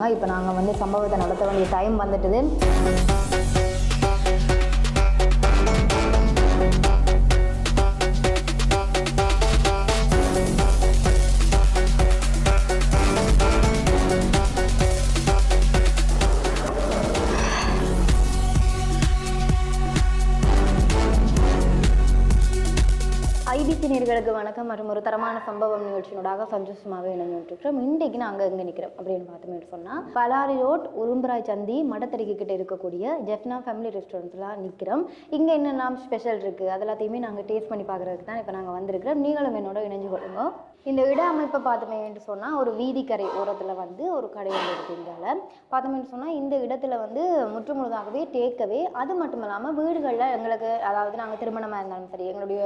இப்போ நாங்கள் வந்து சம்பவத்தை நடத்த வேண்டிய டைம் வந்துட்டுது. ஐபிசி நேயர்களுக்கு வணக்கம். மற்றும் ஒரு தரமான சம்பவம் நிகழ்ச்சியினோடாக சந்தோஷமாக இணைஞ்சிருக்கிறோம். இன்றைக்கு நாங்கள் எங்கே நிற்கிறோம் அப்படின்னு பார்த்தோம்னு சொன்னால், பலாரி ரோட் உரும்பராய் சந்தி மடத்தறிக்கு கிட்ட இருக்கக்கூடிய ஜெஃப்னா ஃபேமிலி ரெஸ்டாரண்ட்டில் நிற்கிறோம். இங்கே என்னெல்லாம் ஸ்பெஷல் இருக்குது அது எல்லாத்தையுமே நாங்கள் டேஸ்ட் பண்ணி பார்க்குறதுக்கு தான் இப்போ நாங்கள் வந்திருக்கிறோம். நீங்களும் என்னோட இணைஞ்சு கொள்ளுங்க. இந்த இட அமைப்பை பார்த்தோமேன்னு சொன்னால், ஒரு வீதிக்கரை ஓரத்தில் வந்து ஒரு கடை வந்து இருக்குங்கால பார்த்தோமேன்னு சொன்னால், இந்த இடத்துல வந்து முற்றுமுழுதாகவே டேக்கவே. அது மட்டும் இல்லாமல் வீடுகளில் எங்களுக்கு, அதாவது நாங்கள் திருமணமாக இருந்தாலும் சரி, எங்களுடைய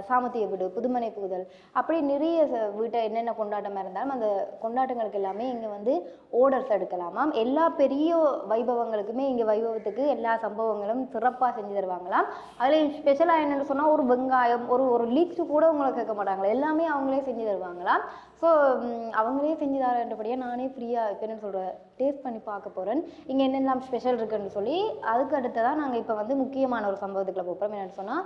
சாமத்திய வீடு, புதுமனை புகுதல், அப்படி நிறைய வீட்டை என்னென்ன கொண்டாட்டமாக இருந்தாலும் அந்த கொண்டாட்டங்களுக்கு எல்லாமே இங்கே வந்து ஓர்டர்ஸ் எடுக்கலாமாம். எல்லா பெரிய வைபவங்களுக்குமே இங்கே வைபவத்துக்கு எல்லா சம்பவங்களும் சிறப்பாக செஞ்சு தருவாங்களாம். அதில் ஸ்பெஷலாக என்னென்னு சொன்னால், ஒரு வெங்காயம் ஒரு லீக்ஸு கூட உங்களை கேட்க மாட்டாங்களா, எல்லாமே அவங்களே செஞ்சு தருவாங்களாம். ஸோ அவங்களே செஞ்சு தரேன்றபடியாக நானே ஃப்ரீயாக இப்போ என்ன சொல்கிறேன், டேஸ்ட் பண்ணி பார்க்க போகிறேன் இங்கே என்னெல்லாம் ஸ்பெஷல் இருக்குன்னு சொல்லி. அதுக்கு அடுத்ததான் நாங்கள் இப்போ வந்து முக்கியமான ஒரு சம்பவத்துக்குள்ள போகிறோம். என்னென்னு சொன்னால்,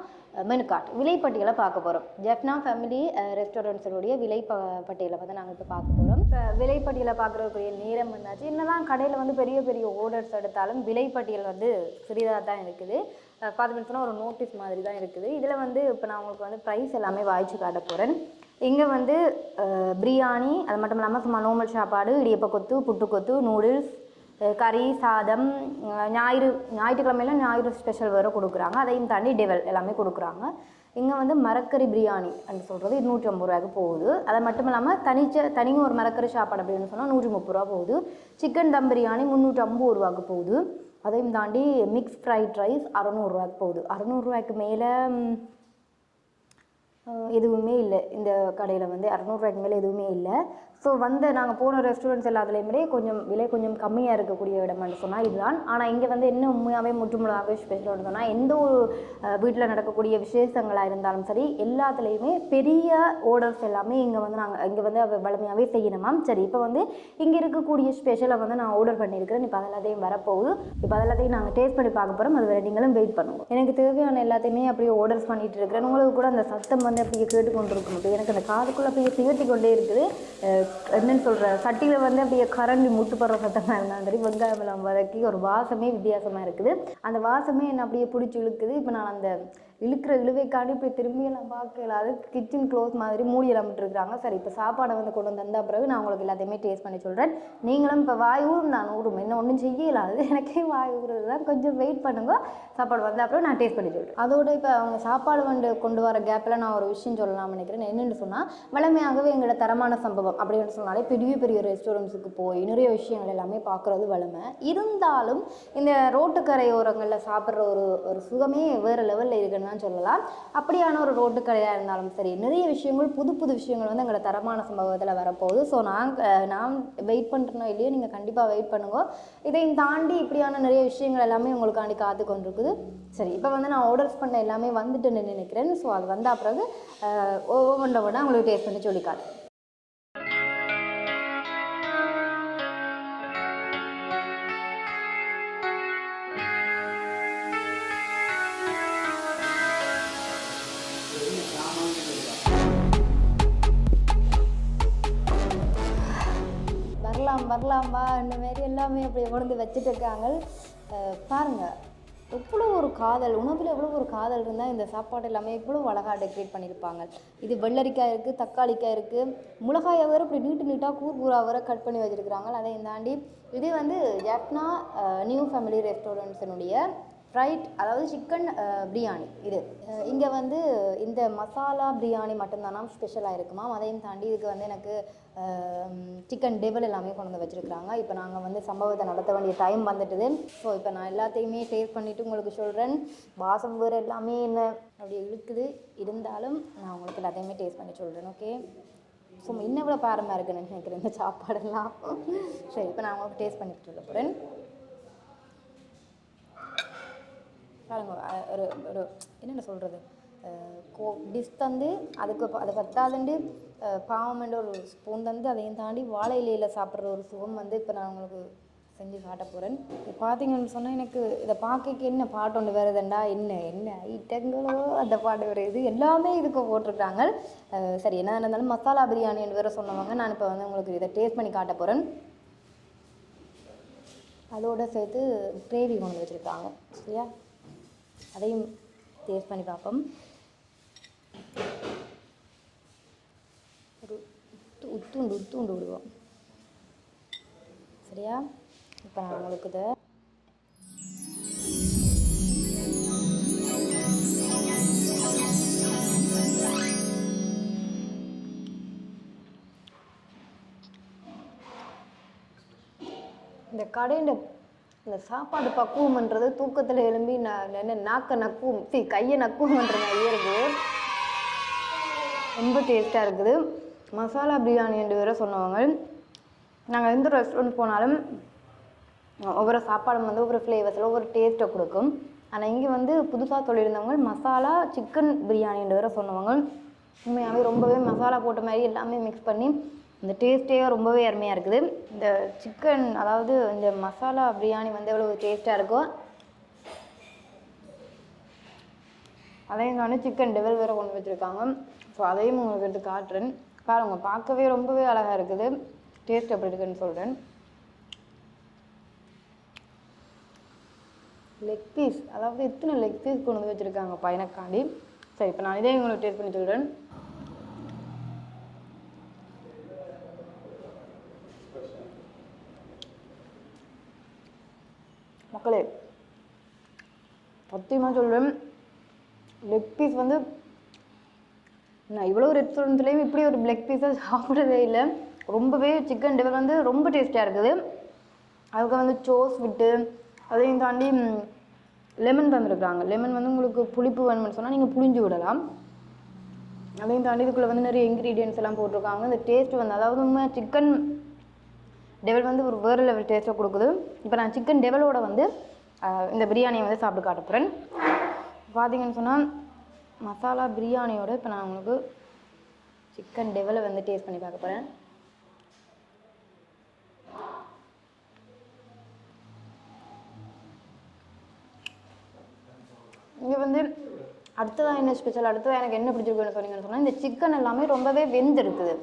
மெனு கார்ட் விலைப்பட்டியலை பார்க்க போகிறோம். ஜெஃப்னா ஃபேமிலி ரெஸ்டாரண்ட்ஸுடைய விலைப்பட்டியலை வந்து நாங்கள் இப்போ பார்க்க போகிறோம். இப்போ விலைப்பட்டியலை பார்க்குறதுக்குரிய நேரம் என்னாச்சு. என்னதான் கடையில் வந்து பெரிய பெரிய ஓர்டர்ஸ் எடுத்தாலும் விலைப்பட்டியல் வந்து சிறிதாக தான் இருக்குது. பார்த்தோம்னு சொன்னால் ஒரு நோட்டீஸ் மாதிரி தான் இருக்குது. இதில் வந்து இப்போ நான் உங்களுக்கு வந்து ப்ரைஸ் எல்லாமே வாய்ச்சி காட்ட போகிறேன். இங்கே வந்து பிரியாணி, அது மட்டும் இல்லாமல் சும்மா நார்மல் சாப்பாடு, இடியப்ப கொத்து, புட்டு கொத்து, நூடுல்ஸ், கறி, சாதம், ஞாயிற்றுக்கிழமையில ஞாயிறு ஸ்பெஷல் வேறு கொடுக்குறாங்க. அதையும் தாண்டி டெவல் எல்லாமே கொடுக்குறாங்க. இங்கே வந்து மரக்கறி பிரியாணி அப்படின்னு சொல்கிறது 250 ரூபாய்க்கு போகுது. அது மட்டும் இல்லாமல் தனியாக ஒரு மரக்கறி சாப்பாடு அப்படின்னு சொன்னால் 130 ரூபா போகுது. சிக்கன் தம் பிரியாணி 350 ரூபாய்க்கு போகுது. அதையும் தாண்டி மிக்ஸ் ஃப்ரைட் ரைஸ் 600 ரூபாய்க்கு போகுது. 600 ரூபாய்க்கு மேலே எதுவுமே இல்லை இந்த கடையில் வந்து. 600 ரூபாய்க்கு மேலே எதுவுமே இல்லை. ஸோ வந்து நாங்கள் போன ரெஸ்டாரண்ட்ஸ் எல்லாத்துலேயுமே கொஞ்சம் விலை கொஞ்சம் கம்மியாக இருக்கக்கூடிய இடம்னு சொன்னால் இதுதான். ஆனால் இங்கே வந்து என்ன உண்மையாகவே முற்றுமுழுதாகவே ஸ்பெஷல்னு சொன்னால், எந்த ஒரு வீட்டில் நடக்கக்கூடிய விசேஷங்களாக இருந்தாலும் சரி, எல்லாத்துலேயுமே பெரிய ஓர்டர்ஸ் எல்லாமே இங்கே வந்து இங்கே வந்து வலிமையாகவே செய்யணுமாம். சரி, இப்போ வந்து இங்கே இருக்கக்கூடிய ஸ்பெஷலை வந்து நான் ஆர்டர் பண்ணியிருக்கிறேன். இப்போ அதெல்லாத்தையும் வரப்போகுது. இப்போ அதெல்லாத்தையும் நாங்கள் டேஸ்ட் பண்ணி பார்க்க போகிறோம். அது வரை நீங்களும் வெயிட் பண்ணுவோம். எனக்கு தேவையான எல்லாத்தையுமே அப்படியே ஆர்டர்ஸ் பண்ணிகிட்டு இருக்கிறேன். உங்களுக்கு கூட அந்த சத்தம் வந்து அப்படியே கேட்டுக்கொண்டு இருக்கும். அப்போ எனக்கு அந்த காதுக்குள்ளே அப்படியே திகட்டி கொண்டே இருக்குது. என்னன்னு சொல்கிற, சட்டியில் வந்து அப்படியே கரண்டி முட்டுப்படுற சத்தமாக இருந்தாலும் சரி, வெங்காயம் எல்லாம் வதக்கி ஒரு வாசமே வித்தியாசமாக இருக்குது. அந்த வாசமே என்னை அப்படியே பிடிச்சி இழுக்குது. இப்போ நான் அந்த இழுக்கிற இழுவைக்காண்டி இப்படி திரும்பியெல்லாம் பார்க்கல. அது கிச்சன் க்ளோஸ் மாதிரி மூடி இல்லாமட்டுருக்குறாங்க. சரி, இப்போ சாப்பாடை வந்து கொண்டு வந்த பிறகு நான் உங்களுக்கு எல்லாத்தையுமே டேஸ்ட் பண்ணி சொல்கிறேன். நீங்களும் இப்போ வாய் ஊறும் நான் ஊறும், என்ன ஒன்றும் செய்யலாது, எனக்கே வாய் ஊறுறது தான். கொஞ்சம் வெயிட் பண்ணுங்க, சாப்பாடு வந்த அப்புறம் நான் டேஸ்ட் பண்ணி சொல்கிறேன். அதோட இப்போ அவங்க சாப்பாடு வந்து கொண்டு வர கேப்பில் நான் ஒரு விஷயம் சொல்லலாம்னு நினைக்கிறேன். என்னென்னு சொன்னால், வளமையாகவே எங்களோட தரமான சம்பவம் அப்படின்னு சொன்னாலே பெரிய பெரிய ரெஸ்டாரண்ட்ஸுக்கு போய் நிறைய விஷயங்கள் எல்லாமே பார்க்குறது வளமை. இருந்தாலும் இந்த ரோட்டுக்கரையோரங்களில் சாப்பிட்ற ஒரு சுகமே வேறு லெவலில் இருக்குன்னு சொல்லலாம். அப்படியான ஒரு ரோட்டு கடையாக இருந்தாலும் சரி, நிறைய விஷயங்கள் புது புது விஷயங்கள் வந்து எங்களோட தரமான சம்பவத்தில் வரப்போகுது. ஸோ நான் வெயிட் பண்ணுறனோ இல்லையோ, நீங்கள் கண்டிப்பாக வெயிட் பண்ணுங்க. இதையும் தாண்டி இப்படியான நிறைய விஷயங்கள் எல்லாமே உங்களுக்காண்டி காத்து கொண்டிருக்குது. சரி, இப்போ வந்து நான் ஆர்டர்ஸ் பண்ண எல்லாமே வந்துட்டுன்னு நினைக்கிறேன். ஸோ அது வந்த பிறகு ஒவ்வொன்றை விட உங்களுக்கு டேஸ்ட் பண்ணி சொல்லிக்காது. வரலாம்பா இந்த மாரி எல்லாமே அப்படி கொண்டு வச்சுட்டு இருக்காங்க. பாருங்கள், எவ்வளோ ஒரு காதல், உணவில் எவ்வளோ ஒரு காதல் இருந்தால் இந்த சாப்பாடு எல்லாமே எவ்வளோ அழகாக டெக்கரேட் பண்ணியிருப்பாங்க. இது வெள்ளரிக்காய் இருக்குது, தக்காளிக்காய் இருக்குது, மிளகாயை வேறு இப்படி நீட்டாக கூறாக வேறு கட் பண்ணி வச்சுருக்குறாங்க. அதையும் தாண்டி இது வந்து ஜெஃப்னா நியூ ஃபேமிலி ரெஸ்டாரண்ட்ஸினுடைய ஃப்ரைட், அதாவது சிக்கன் பிரியாணி. இது இங்கே வந்து இந்த மசாலா பிரியாணி மட்டும்தானா ஸ்பெஷலாக இருக்குமா. அதையும் தாண்டி இதுக்கு வந்து எனக்கு சிக்கன் டெவல் எல்லாமே கொண்டு வந்து வச்சுருக்குறாங்க. இப்போ நாங்கள் வந்து சம்பவத்தை நடத்த வேண்டிய டைம் வந்துட்டுது. ஸோ இப்போ நான் எல்லாத்தையுமே டேஸ்ட் பண்ணிவிட்டு உங்களுக்கு சொல்கிறேன். வாசம் வேறு எல்லாமே என்ன அப்படி இழுக்குது. இருந்தாலும் நான் உங்களுக்கு எல்லாத்தையுமே டேஸ்ட் பண்ணி சொல்கிறேன். ஓகே, ஸோ இன்னும் இவ்வளோ பாரமாக இருக்குன்னு நினைக்கிறேன் இந்த சாப்பாடெல்லாம். சரி, இப்போ நான் உங்களுக்கு டேஸ்ட் பண்ணிட்டு சொல்ல போகிறேன். பாருங்க, ஒரு என்னென்ன சொல்கிறது, டிஷ் தந்து அதை பத்தாதுண்டு பாவமென்ற ஒரு ஸ்பூன் தந்து அதையும் தாண்டி வாழை இலையில் சாப்பிட்ற ஒரு சுகம் வந்து இப்போ நான் உங்களுக்கு செஞ்சு காட்ட போகிறேன். இப்போ பார்த்தீங்கன்னு சொன்னால் எனக்கு இதை பார்க்க என்ன பாட்டு ஒன்று வருதுண்டா என்ன ஐட்டங்களோ அந்த பாட்டு வருது எல்லாமே இதுக்கு போட்டிருக்காங்க. சரி, என்ன இருந்தாலும் மசாலா பிரியாணின்னு வேறு சொன்னவங்க. நான் இப்போ வந்து உங்களுக்கு இதை டேஸ்ட் பண்ணி காட்ட போகிறேன். அதோடு சேர்த்து கிரேவி கொண்டு வச்சுருக்காங்க. சரியா, அதையும் டேஸ்ட் பண்ணி பார்ப்போம். ஒரு உத்துண்டு விடுவோம். சரியா, இப்போ நான் உங்களுக்கு இதை இந்த கடையில் இந்த சாப்பாடு பக்குவம்ன்றது தூக்கத்தில் எழும்பி நான் நாக்கை நக்குவோம் கையை நக்குவோம்ன்ற மாதிரியே இருக்குது. ரொம்ப டேஸ்ட்டாக இருக்குது. மசாலா பிரியாணி என்று வேறு சொன்னவங்க. நாங்கள் எந்த ரெஸ்டாரண்ட் போனாலும் ஒவ்வொரு சாப்பாடும் வந்து ஒவ்வொரு ஃப்ளேவர்ஸில் ஒவ்வொரு டேஸ்ட்டை கொடுக்கும். ஆனால் இங்கே வந்து புதுசாக சொல்லியிருந்தவங்க மசாலா சிக்கன் பிரியாணின்ற வேறு சொன்னவங்க. உண்மையாகவே ரொம்பவே மசாலா போட்ட மாதிரி எல்லாமே மிக்ஸ் பண்ணி இந்த டேஸ்ட்டே ரொம்பவே அருமையாக இருக்குது. இந்த சிக்கன், அதாவது இந்த மசாலா பிரியாணி வந்து எவ்வளோ டேஸ்ட்டாக இருக்கும். அதையும் தாண்டி சிக்கன் டெவல் வேறு கொண்டு வச்சுருக்காங்க. ஸோ அதையும் உங்களுக்கு எடுத்து காட்டுறேன். பாருங்க, பார்க்கவே ரொம்பவே அழகாக இருக்குது. டேஸ்ட் எப்படி இருக்குன்னு சொல்கிறேன். லெக் பீஸ், அதாவது எத்தனை லெக் பீஸ் கொண்டு வந்து வச்சுருக்காங்க பையனக்காண்டி. சரி, இப்போ நான் இதே உங்களுக்கு டேஸ்ட் பண்ணி சொல்கிறேன். மக்களே, சத்தியமாக சொல்கிறேன், லெக் பீஸ் வந்து நான் இவ்வளோ ரெஸ்டாரண்ட்லேயும் இப்படி ஒரு லெக் பீஸை சாப்பிட்றதே இல்லை. ரொம்பவே சிக்கன் டெவல் வந்து ரொம்ப டேஸ்டியாக இருக்குது. அதுக்கு வந்து சோஸ் விட்டு அதையும் தாண்டி லெமன் தந்துருக்குறாங்க. லெமன் வந்து உங்களுக்கு புளிப்பு வேணும்னு சொன்னால் நீங்கள் புளிஞ்சு விடலாம். அதையும் தாண்டி இதுக்குள்ளே வந்து நிறைய இன்க்ரீடியன்ஸ் எல்லாம் போட்டிருக்காங்க. இந்த டேஸ்ட் வந்து, அதாவது உண்மையாக சிக்கன் டெவல் வந்து ஒரு வேறு லெவல் டேஸ்ட்டை கொடுக்குது. இப்போ நான் சிக்கன் டெவலோட வந்து இந்த பிரியாணியை வந்து சாப்பிட்டு காட்ட போகிறேன். பார்த்தீங்கன்னு சொன்னால் மசாலா பிரியாணியோட இப்போ நான் உங்களுக்கு சிக்கன் டெவலை வந்து டேஸ்ட் பண்ணி பார்க்க போகிறேன். இங்கே வந்து அடுத்ததான் என்ன ஸ்பெஷல், அடுத்ததான் எனக்கு என்ன பிடிச்சிருக்குன்னு சொன்னீங்கன்னு இந்த சிக்கன் எல்லாமே ரொம்பவே வெந்திருக்குது.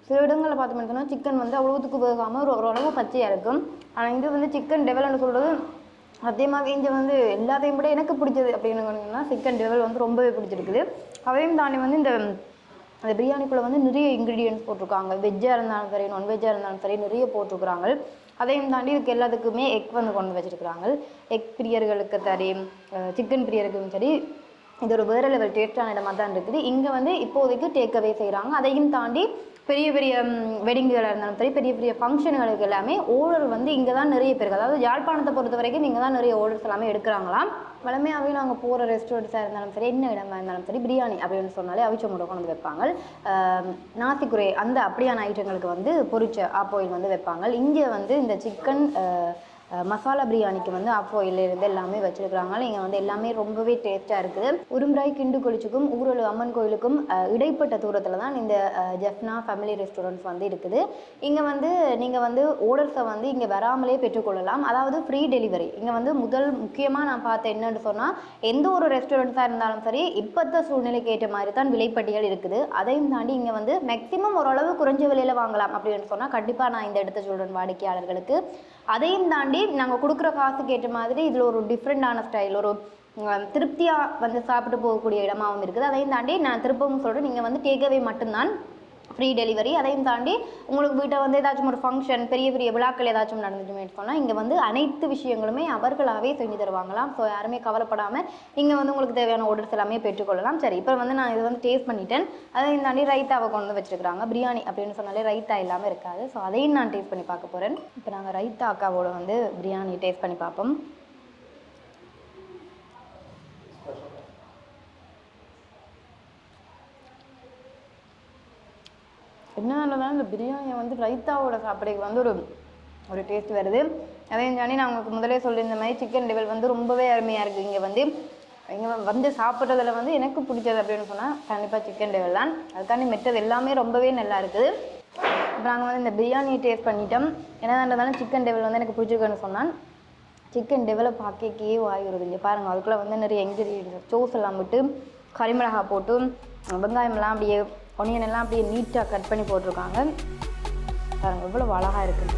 சில இடங்களில் பார்த்தோம்னு சொன்னால் சிக்கன் வந்து அவ்வளோத்துக்கு வேகாமல் ஓரளவு பச்சையாக இருக்கும். ஆனால் இங்கே வந்து சிக்கன் டெவல்னு சொல்கிறது அதேமாதிரி இங்கே வந்து எல்லாத்தையும் விட எனக்கு பிடிச்சது அப்படின்னு சிக்கன் டெவல் வந்து ரொம்பவே பிடிச்சிருக்குது. அதையும் தாண்டி வந்து இந்த பிரியாணிக்குள்ளே வந்து நிறைய இன்க்ரீடியன்ஸ் போட்டிருக்காங்க. வெஜ்ஜாக இருந்தாலும் சரி, நான்வெஜ்ஜாக இருந்தாலும் சரி நிறைய போட்டிருக்கிறாங்க. அதையும் தாண்டி இதுக்கு எல்லாத்துக்குமே எக் வந்து கொண்டு வச்சுருக்குறாங்க. எக் பிரியர்களுக்கு சரி, சிக்கன் பிரியர்களுக்கும் சரி, இது ஒரு வேறு லெவல் டேஸ்டான இடமாக தான் இருக்குது. இங்கே வந்து இப்போதைக்கு டேக்அவே செய்கிறாங்க. அதையும் தாண்டி பெரிய பெரிய வெட்டிங்குகளாக இருந்தாலும் சரி, பெரிய பெரிய ஃபங்க்ஷனுகளுக்கு எல்லாமே ஆர்டர் வந்து இங்கே தான் நிறைய பேருக்கு, அதாவது யாழ்ப்பாணத்தை பொறுத்த வரைக்கும் இங்கே தான் நிறைய ஆர்டர்ஸ் எல்லாமே எடுக்கிறாங்களாம். வளமையாகவே நாங்கள் போகிற ரெஸ்டாரண்ட்ஸாக இருந்தாலும் சரி, என்ன இடமா இருந்தாலும் சரி, பிரியாணி அப்படின்னு சொன்னாலே அவிச்ச முட்டை கொண்டு வந்து வைப்பாங்க. நாசிக்குரே அந்த அப்படியான ஐட்டங்களுக்கு வந்து பொரிச்ச ஆப்போயில் வந்து வைப்பாங்க. இங்கே வந்து இந்த சிக்கன் மசாலா பிரியாணிக்கு வந்து ஆப்போயிலிருந்து எல்லாமே வச்சுருக்குறாங்க. இங்கே வந்து எல்லாமே ரொம்பவே டேஸ்ட்டாக இருக்குது. உரும்பராய் கிண்டு கொளிச்சுக்கும் ஊரலு அம்மன் கோயிலுக்கும் இடைப்பட்ட தூரத்தில் தான் இந்த ஜெஃப்னா ஃபேமிலி ரெஸ்டாரண்ட்ஸ் வந்து இருக்குது. இங்கே வந்து நீங்கள் வந்து ஆர்டர்ஸை வந்து இங்கே வராமலே பெற்றுக்கொள்ளலாம். அதாவது ஃப்ரீ டெலிவரி. இங்கே வந்து முக்கியமாக நான் பார்த்தேன் என்னன்னு சொன்னால், எந்த ஒரு ரெஸ்டாரண்ட்ஸாக இருந்தாலும் சரி இப்போத்த சூழ்நிலைக்கு ஏற்ற மாதிரி தான் விலைப்பட்டியல் இருக்குது. அதையும் தாண்டி இங்கே வந்து மேக்ஸிமம் ஓரளவு குறைஞ்ச விலையில் வாங்கலாம் அப்படின்னு சொன்னால் கண்டிப்பாக நான் இந்த இடத்த சொல்கிறேன் வாடிக்கையாளர்களுக்கு. அதையும் தாண்டி நாங்கள் கொடுக்குற காசுக்கு ஏற்ற மாதிரி இதில் ஒரு டிஃப்ரெண்டான ஸ்டைல், ஒரு திருப்தியாக வந்து சாப்பிட்டு போகக்கூடிய இடமாகவும் இருக்குது. அதையும் தாண்டி நான் திருப்பவும் சொல்கிறேன், நீங்கள் வந்து டேக்அவே மட்டும்தான் ஃப்ரீ டெலிவரி. அதையும் தாண்டி உங்களுக்கு வீட்டை வந்து ஏதாச்சும் ஒரு ஃபங்க்ஷன், பெரிய பெரிய விழாக்கள் ஏதாச்சும் நடந்துச்சுமே சொன்னால் இங்கே வந்து அனைத்து விஷயங்களுமே அவர்களாகவே செஞ்சு தருவாங்களாம். ஸோ யாருமே கவலைப்படாமல் இங்கே வந்து உங்களுக்கு தேவையான ஆர்டர்ஸ் எல்லாமே பெற்றுக்கொள்ளலாம். சரி, இப்போ வந்து நான் இது வந்து டேஸ்ட் பண்ணிட்டேன். அதையும் தாண்டி ரைத்தாவை கொண்டு வந்து வச்சுருக்காங்க. பிரியாணி அப்படின்னு சொன்னாலே ரைத்தா இல்லாமல் இருக்காது. ஸோ அதையும் நான் டேஸ்ட் பண்ணி பார்க்க போகிறேன். இப்போ நாங்கள் ரைத்தா அக்காவோட வந்து பிரியாணி டேஸ்ட் பண்ணி பார்ப்போம். என்னன்னா இந்த பிரியாணியை வந்து ரைத்தாவோட சாப்பிட்றதுக்கு வந்து ஒரு டேஸ்ட் வருது. அதையும் தாண்டி நான் உங்களுக்கு முதலே சொல்லியிருந்த மாதிரி சிக்கன் டெவல் வந்து ரொம்பவே அருமையாக இருக்குது. இங்கே வந்து இங்கே வந்து சாப்பிட்றதுல வந்து எனக்கு பிடிச்சது அப்படின்னு சொன்னால் கண்டிப்பாக சிக்கன் டெவல் தான். அதுக்காண்டி மெட்டது எல்லாமே ரொம்பவே நல்லா இருக்குது. இப்போ நாங்கள் வந்து இந்த பிரியாணியை டேஸ்ட் பண்ணிட்டோம். என்னதான்றதாலும் சிக்கன் டெவல் வந்து எனக்கு பிடிச்சிருக்குன்னு சொன்னால் சிக்கன் டெவலை பார்க்கே வாய் வருது. இங்கே பாருங்கள், அதுக்குள்ளே வந்து நிறைய இன்க்ரீடியன்ஸ் சோஸ் எல்லாம் விட்டு கறிமிளகா போட்டு வெங்காயமெல்லாம் அப்படியே ஒனியன் எல்லாம் அப்படியே நீட்டாக கட் பண்ணி போட்டிருக்காங்க. பாருங்கள் இவ்வளோ அழகாக இருக்குது.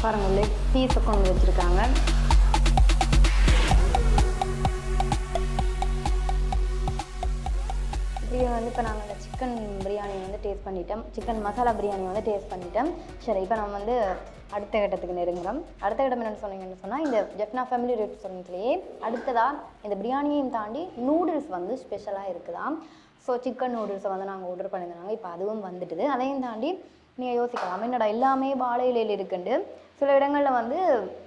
பாருங்கள் லெக் பீஸை கொண்டு வச்சுருக்காங்க. இப்படியே வந்து இப்போ நாங்கள் இந்த சிக்கன் பிரியாணி வந்து டேஸ்ட் பண்ணிட்டோம். சிக்கன் மசாலா பிரியாணி வந்து டேஸ்ட் பண்ணிட்டோம். சரி, இப்போ நம்ம வந்து அடுத்த கட்டத்துக்கு நெருங்குறோம். அடுத்த கட்டம் என்னென்னு சொன்னீங்கன்னு சொன்னால் இந்த ஜெஃப்னா ஃபேமிலி ரெஸ்டாரண்ட்லேயே அடுத்ததாக இந்த பிரியாணியையும் தாண்டி நூடுல்ஸ் வந்து ஸ்பெஷலாக இருக்குதாம். ஸோ சிக்கன் நூடுல்ஸை வந்து நாங்கள் ஆர்டர் பண்ணியிருந்தாங்க. இப்போ அதுவும் வந்துட்டுது. அதையும் தாண்டி நீங்கள் யோசிக்கலாம், என்னடா எல்லாமே வாழை இலையில் இருக்குண்டு. சில இடங்களில் வந்து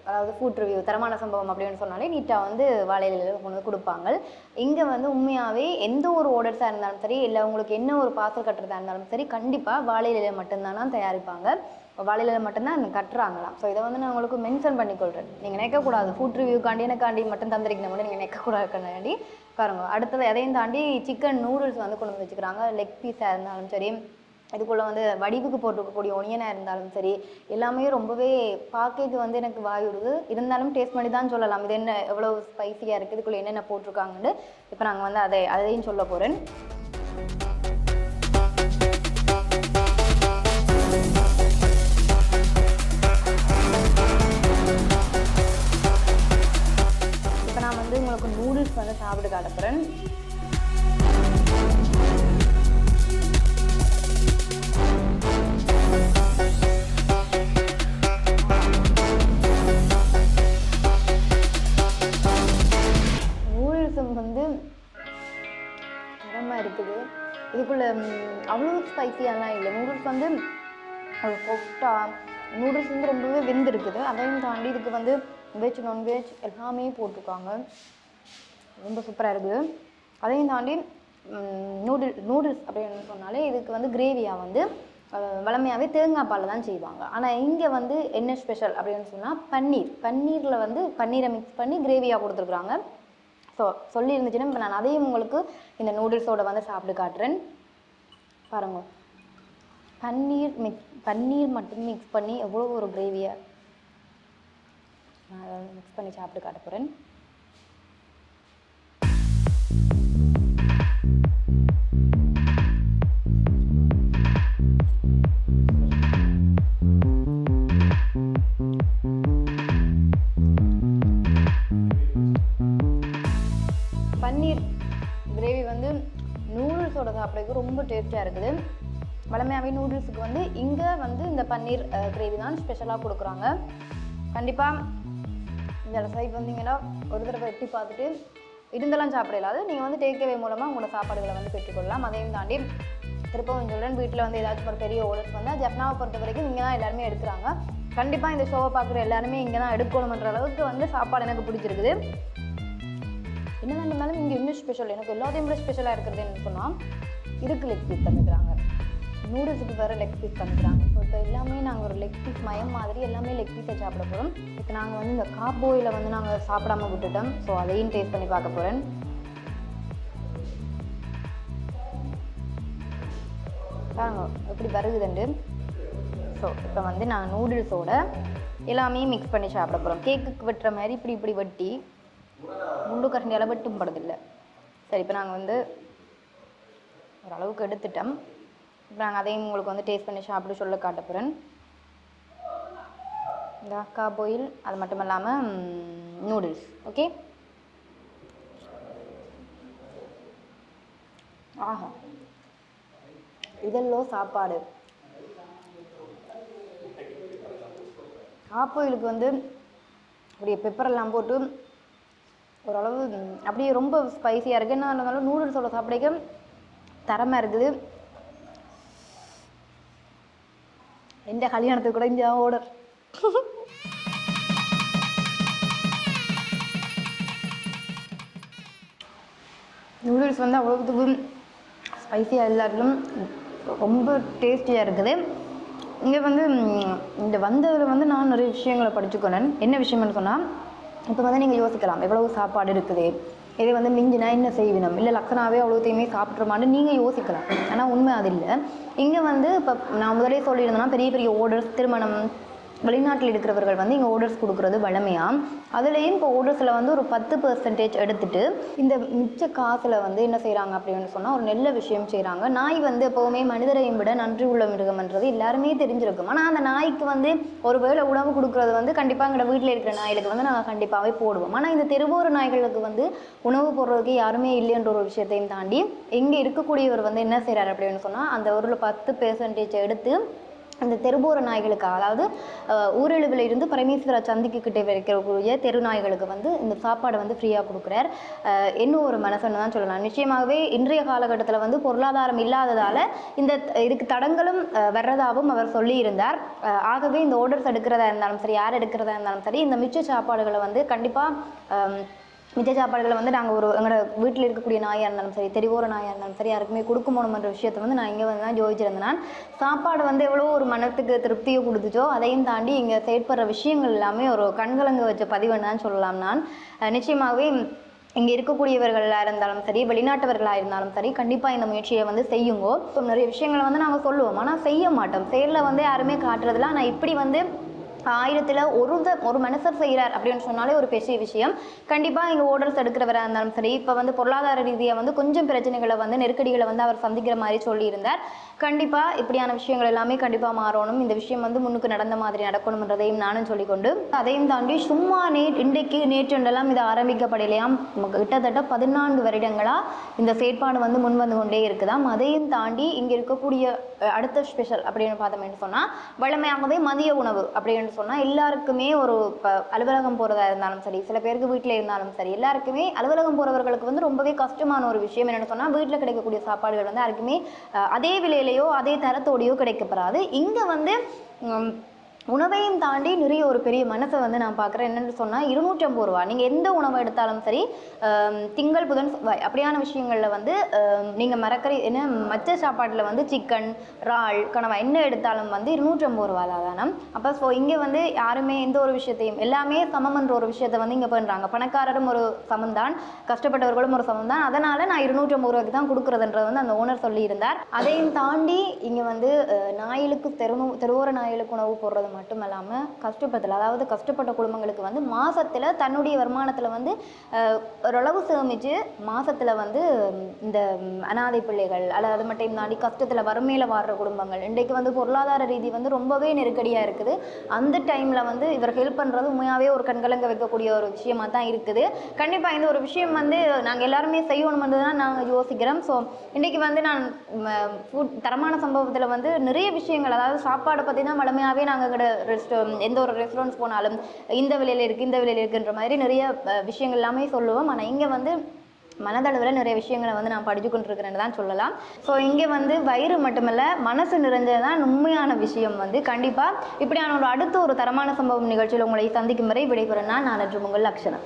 அதாவது ஃபுட் ரிவ்யூ தரமான சம்பவம் அப்படின்னு சொன்னாலே நீட்டாக வந்து வாழை இலையில் கொண்டு வந்து கொடுப்பாங்க. இங்கே வந்து உண்மையாகவே எந்த ஒரு ஆர்டர்ஸாக இருந்தாலும் சரி, இல்லை உங்களுக்கு என்ன ஒரு பார்சல் கட்டுறதா இருந்தாலும் சரி, கண்டிப்பாக வாழை இலையில் மட்டும்தானா தயாரிப்பாங்க. வாழை இலையில் மட்டும்தான் கட்டுறாங்களாம். ஸோ இதை வந்து நான் உங்களுக்கு மென்ஷன் பண்ணிக்கொள்கிறேன். நீங்கள் நினைக்கக்கூடாது ஃபுட் ரிவ்யூக்காண்டி எனக்காண்டி மட்டும் தந்திருக்கணும் மட்டும் நீங்கள் நினைக்கக்கூடாதுக்காண்டி பாருங்க. அடுத்தது அதையும் தாண்டி சிக்கன் நூடுல்ஸ் வந்து கொண்டு வந்து வச்சுக்கிறாங்க. லெக் பீஸாக இருந்தாலும் சரி, இதுக்குள்ளே வந்து வடிவுக்கு போட்டிருக்கக்கூடிய ஒனியனாக இருந்தாலும் சரி, எல்லாமே ரொம்பவே பார்க்கறது வந்து எனக்கு வாய் விடுது. இருந்தாலும் டேஸ்ட் பண்ணி தான் சொல்லலாம் இது என்ன எவ்வளோ ஸ்பைஸியாக இருக்குது, இதுக்குள்ளே என்னென்ன போட்டிருக்காங்கன்னு. இப்போ நாங்கள் வந்து அதையும் சொல்ல போகிறேன். இப்போ நான் வந்து உங்களுக்கு நூடுல்ஸ் வந்து சாப்பிட்டு காட்டுறேன். வந்து தரமாக இருக்குது. இதுக்குள்ளே அவ்வளோ ஸ்பைஸியாலாம் இல்லை. நூடுல்ஸ் வந்து அது சாஃப்டாக நூடுல்ஸ் வந்து ரொம்பவே வெந்திருக்குது. அதையும் தாண்டி இதுக்கு வந்து வெஜ் நான்வெஜ் எல்லாமே போட்டிருக்காங்க. ரொம்ப சூப்பராக இருக்குது. அதையும் தாண்டி நூடுல்ஸ் அப்படின்னு சொன்னாலே இதுக்கு வந்து கிரேவியாக வந்து வளமையாகவே தேங்காய் பாலில் தான் செய்வாங்க. ஆனால் இங்கே வந்து என்ன ஸ்பெஷல் அப்படின்னு சொன்னால் பன்னீரில் வந்து பன்னீரை மிக்ஸ் பண்ணி கிரேவியாக கொடுத்துருக்குறாங்க. ஸோ சொல்லியிருந்துச்சுன்னா இப்போ நான் அதையும் உங்களுக்கு இந்த நூடுல்ஸோட வந்து சாப்பிட்டு காட்டுறேன். பாருங்கள், பன்னீர் மட்டும் மிக்ஸ் பண்ணி எவ்வளோ ஒரு கிரேவியை நான் அதை மிக்ஸ் பண்ணி சாப்பிட்டு காட்ட போகிறேன். பன்னீர் கிரேவி வந்து நூடுல்ஸோட சாப்பிட்றதுக்கு ரொம்ப டேஸ்ட்டாக இருக்குது. வளமையாகவே நூடுல்ஸுக்கு வந்து இங்கே வந்து இந்த பன்னீர் கிரேவி தான் ஸ்பெஷலாக கொடுக்குறாங்க. கண்டிப்பாக இந்த சைட் வந்தீங்கன்னா ஒரு தடவை எட்டி பார்த்துட்டு இருந்தெல்லாம் சாப்பிட இல்லாது நீங்கள் வந்து டேக்அவே மூலமாக உங்களோட சாப்பாடுகளை வந்து பெற்றுக்கொள்ளலாம். அதையும் தாண்டி திருப்பவும் சொல்கிறேன், வீட்டில் வந்து ஏதாச்சும் ஒரு பெரிய ஆர்டர்ஸ் வந்தால் ஜெஃப்னாவை பொறுத்த வரைக்கும் இங்கே தான் எல்லாருமே எடுக்கிறாங்க. கண்டிப்பாக இந்த ஷோவை பார்க்குற எல்லாருமே இங்கே தான் எடுக்கணுன்ற அளவுக்கு வந்து சாப்பாடு எனக்கு பிடிச்சிருக்குது. என்ன இருந்தாலும் இங்கே இன்னும் ஸ்பெஷல் எனக்கு எல்லாத்தையும் விட ஸ்பெஷலாக இருக்கிறதுன்னு சொன்னால் இதுக்கு லெக் பீஸ் தந்துக்கிறாங்க, நூடுல்ஸுக்கு வேறு லெக் பீஸ் தந்துக்கிறாங்க. ஸோ இப்போ எல்லாமே நாங்கள் ஒரு லெக் பீஸ் மயம் மாதிரி எல்லாமே லெக் பீஸை சாப்பிட போகிறோம். இப்போ நாங்கள் வந்து இந்த காபோயில் வந்து நாங்கள் சாப்பிடாம விட்டுட்டோம். ஸோ அதையும் டேஸ்ட் பண்ணி பார்க்க போகிறேன். பாருங்க எப்படி வருகுதுண்டு. ஸோ இப்போ வந்து நாங்கள் நூடுல்ஸோட எல்லாமே மிக்ஸ் பண்ணி சாப்பிட போகிறோம். கேக்குக்கு வெட்டுற மாதிரி இப்படி வெட்டி முள்ளு கரண்டியால் வெட்டும் படுறதில்லை. சரி, இப்போ நாங்கள் வந்து ஓரளவுக்கு எடுத்துட்டோம். இப்போ நாங்கள் அதையும் உங்களுக்கு வந்து டேஸ்ட் பண்ணி சாப்பிட்டு சொல்ல காட்ட போகிறேன். இந்த அக்கா பாயில் அது மட்டும் இல்லாமல் நூடுல்ஸ். ஓகே, ஆஹா இதெல்லாம் சாப்பாடு. ஆப்போயிலுக்கு வந்து அப்படியே பெப்பரெல்லாம் போட்டு ஓரளவு அப்படியே ரொம்ப ஸ்பைஸியாக இருக்குது. என்ன இருந்தாலும் நூடுல்ஸோட சாப்பிடைக்க தரமாக இருக்குது. எந்த கல்யாணத்துக்கு கூட இந்த ஆர்டர். நூடுல்ஸ் வந்து அவ்வளோத்துக்கு ஸ்பைஸியாக எல்லாருக்கும் ரொம்ப டேஸ்டியாக இருக்குது. இங்கே வந்து இந்த வந்ததில் வந்து நான் நிறைய விஷயங்களை படிச்சுக்கொண்டேன். என்ன விஷயம்னு சொன்னால் இப்போ வந்து நீங்கள் யோசிக்கலாம் எவ்வளவு சாப்பாடு இருக்குது, இதை வந்து மிஞ்சினா என்ன செய்வினம், இல்லை லக்ஷனாவே அவ்வளோத்தையுமே சாப்பிட்றோமான்னு நீங்கள் யோசிக்கலாம். ஆனால் உண்மை அது இல்லை. இங்கே வந்து இப்போ நான் முதலே சொல்லியிருந்தேன்னா பெரிய பெரிய ஓர்டர்ஸ், திருமணம், வெளிநாட்டில் இருக்கிறவர்கள் வந்து இங்கே ஓர்டர்ஸ் கொடுக்குறது வழமையாக. அதுலேயும் இப்போ ஓர்டர்ஸில் வந்து ஒரு 10% எடுத்துட்டு இந்த மிச்ச காசில் வந்து என்ன செய்கிறாங்க அப்படின்னு சொன்னால் ஒரு நல்ல விஷயம் செய்கிறாங்க. நாய் வந்து எப்போவுமே மனிதரையும் விட நன்றி உள்ள மிருகம்ன்றது எல்லாருமே தெரிஞ்சிருக்கும். ஆனால் அந்த நாய்க்கு வந்து ஒரு வேளை உணவு கொடுக்குறது வந்து கண்டிப்பாக எங்களோட வீட்டில் இருக்கிற நாய்களுக்கு வந்து நாங்கள் கண்டிப்பாகவே போடுவோம். ஆனால் இந்த தெருவோர நாய்களுக்கு வந்து உணவு போடுறதுக்கு யாருமே இல்லைன்ற ஒரு விஷயத்தையும் தாண்டி இங்கே இருக்கக்கூடியவர் வந்து என்ன செய்கிறார் அப்படின்னு சொன்னால் அந்த ஒரு 10% எடுத்து அந்த தெருவோர நாய்களுக்கு, அதாவது ஊரழுவில் இருந்து பரமேஸ்வரா சந்திக்கு கிட்டே வைக்கக்கூடிய தெரு நாய்களுக்கு வந்து இந்த சாப்பாடை வந்து ஃப்ரீயாக கொடுக்குறார். இன்னும் ஒரு மனசுன்னு தான் சொல்லலாம். நிச்சயமாகவே இன்றைய காலகட்டத்தில் வந்து பொருளாதாரம் இல்லாததால் இந்த இதுக்கு தடங்களும் வர்றதாகவும் அவர் சொல்லியிருந்தார். ஆகவே இந்த ஓர்டர்ஸ் எடுக்கிறதா இருந்தாலும் சரி, யார் எடுக்கிறதா இருந்தாலும் சரி, இந்த மிச்ச சாப்பாடுகளை வந்து கண்டிப்பாக மிச்ச சாப்பாடுகளை வந்து நாங்கள் எங்களோட வீட்டில் இருக்கக்கூடிய நாயாக இருந்தாலும் சரி, தெருவோர நாயாக இருந்தாலும் சரி, யாருக்குமே கொடுக்கணுமன்ற விஷயத்தை வந்து நான் இங்கே வந்து தான் யோசிச்சிருந்தேன். சாப்பாடு வந்து எவ்வளோ ஒரு மனத்துக்கு திருப்தியை கொடுத்துச்சோ அதையும் தாண்டி இங்கே செயற்படுற விஷயங்கள் எல்லாமே ஒரு கண்கலங்க வச்ச பதிவுன்னு தான் சொல்லலாம். நான் நிச்சயமாகவே இங்கே இருக்கக்கூடியவர்களாக இருந்தாலும் சரி, வெளிநாட்டவர்களாக இருந்தாலும் சரி, கண்டிப்பாக இந்த முயற்சியை வந்து செய்யுங்கோ. நிறைய விஷயங்களை வந்து நாங்கள் சொல்லுவோம், ஆனால் செய்ய மாட்டோம். செயலில் வந்து யாருமே காட்டுறதில்ல. ஆனால் இப்படி வந்து 1000ல் ஒரு மனுஷர் செய்கிறார் அப்படின்னு சொன்னாலே ஒரு பெரிய விஷயம். கண்டிப்பாக இங்கே ஓர்டர்ஸ் எடுக்கிறவராக இருந்தாலும் சரி, இப்போ வந்து பொருளாதார ரீதியாக வந்து கொஞ்சம் பிரச்சனைகளை வந்து நெருக்கடிகளை வந்து அவர் சந்திக்கிற மாதிரி சொல்லியிருந்தார். கண்டிப்பாக இப்படியான விஷயங்கள் எல்லாமே கண்டிப்பாக மாறணும். இந்த விஷயம் வந்து முன்னுக்கு நடந்த மாதிரி நடக்கணுன்றதையும் நானும் சொல்லிக்கொண்டு, அதையும் தாண்டி சும்மா இன்றைக்கு நேற்றெல்லாம் இது ஆரம்பிக்கப்படலையாம். கிட்டத்தட்ட 14 வருடங்களாக இந்த செயற்பாடு வந்து முன் வந்து கொண்டே இருக்குதாம். அதையும் தாண்டி இங்கே இருக்கக்கூடிய அடுத்த ஸ்பெஷல் அப்படின்னு பார்த்தோம்னு சொன்னால், வழமையாகவே மதிய உணவு அப்படின்னு சொன்னால் எல்லாருக்குமே ஒரு அலுவலகம் போகிறதா இருந்தாலும் சரி, சில பேருக்கு வீட்டில் இருந்தாலும் சரி, எல்லாருக்குமே அலுவலகம் போகிறவர்களுக்கு வந்து ரொம்பவே கஷ்டமான ஒரு விஷயம் என்னென்னு சொன்னால், வீட்டில் கிடைக்கக்கூடிய சாப்பாடுகள் வந்து யாருக்குமே அதே விலையிலையோ அதே தரத்தோடையோ கிடைக்கப்படாது. இங்கே வந்து உணவையும் தாண்டி நிறைய ஒரு பெரிய மனசை வந்து நான் பார்க்குறேன். என்னென்னு சொன்னால் 250 ரூபா நீங்கள் எந்த உணவை எடுத்தாலும் சரி, திங்கள் புதன் செவ்வாய் அப்படியான விஷயங்களில் வந்து நீங்கள் என்ன மற்ற சாப்பாட்டில் வந்து சிக்கன், இறால், கனவா என்ன எடுத்தாலும் வந்து 250 ரூபா தானே. அப்போ ஸோ இங்கே வந்து யாருமே எந்த ஒரு விஷயத்தையும் எல்லாமே சமம்ன்ற ஒரு விஷயத்தை வந்து இங்கே பண்ணுறாங்க. பணக்காரரும் ஒரு சமம்தான், கஷ்டப்பட்டவர்களும் ஒரு சமம் தான். அதனால் நான் 250 ரூபாய்க்கு தான் கொடுக்குறதுன்றது வந்து அந்த ஓனர் சொல்லியிருந்தார். அதையும் தாண்டி இங்கே வந்து நாய்களுக்கு தெருவோர நாய்களுக்கு உணவு போடுறது மட்டுமல்லாமல் அதாவது கஷ்டப்பட்ட குடும்பங்களுக்கு வந்து மாதத்தில் தன்னுடைய வருமானத்தில் வந்து ஓரளவு சேமித்து மாதத்தில் வந்து இந்த அனாதை பிள்ளைகள் அல்லது அது மட்டும் தாண்டி கஷ்டத்தில் வறுமையில் வாடுற குடும்பங்கள், இன்றைக்கு வந்து பொருளாதார ரீதி வந்து ரொம்பவே நெருக்கடியாக இருக்குது. அந்த டைமில் வந்து இவர் ஹெல்ப் பண்ணுறது உண்மையாகவே ஒரு கண்கலங்க வைக்கக்கூடிய ஒரு விஷயமாக தான் இருக்குது. கண்டிப்பாக இந்த ஒரு விஷயம் வந்து நாங்கள் எல்லாருமே செய்யணும்னு தான் நாங்கள் யோசிக்கிறோம். ஸோ இன்றைக்கி வந்து நான் தரமான சம்பவத்தில் வந்து நிறைய விஷயங்கள், அதாவது சாப்பாடை பற்றி தான் வளமையாகவே நாங்கள் எந்த ஒரு ரெஸ்டாரண்ட்ஸ் போனாலும் இந்த விலையில் இருக்குது இந்த விலையில் இருக்குன்ற மாதிரி நிறைய விஷயங்கள் எல்லாமே சொல்லுவோம். ஆனால் இங்கே வந்து மனதளவில் நிறைய விஷயங்களை வந்து நான் படித்து கொண்டிருக்கிறேன்னு தான் சொல்லலாம். ஸோ இங்கே வந்து வயிறு மட்டுமல்ல மனசு நிறைஞ்சதான் உண்மையான விஷயம். வந்து கண்டிப்பாக இப்படியான ஒரு அடுத்த ஒரு தரமான சம்பவம் நிகழ்ச்சியில் உங்களை சந்திக்கும் வரை விடைபெறேன். நான் நன்றி, உங்கள் லக்ஷணா.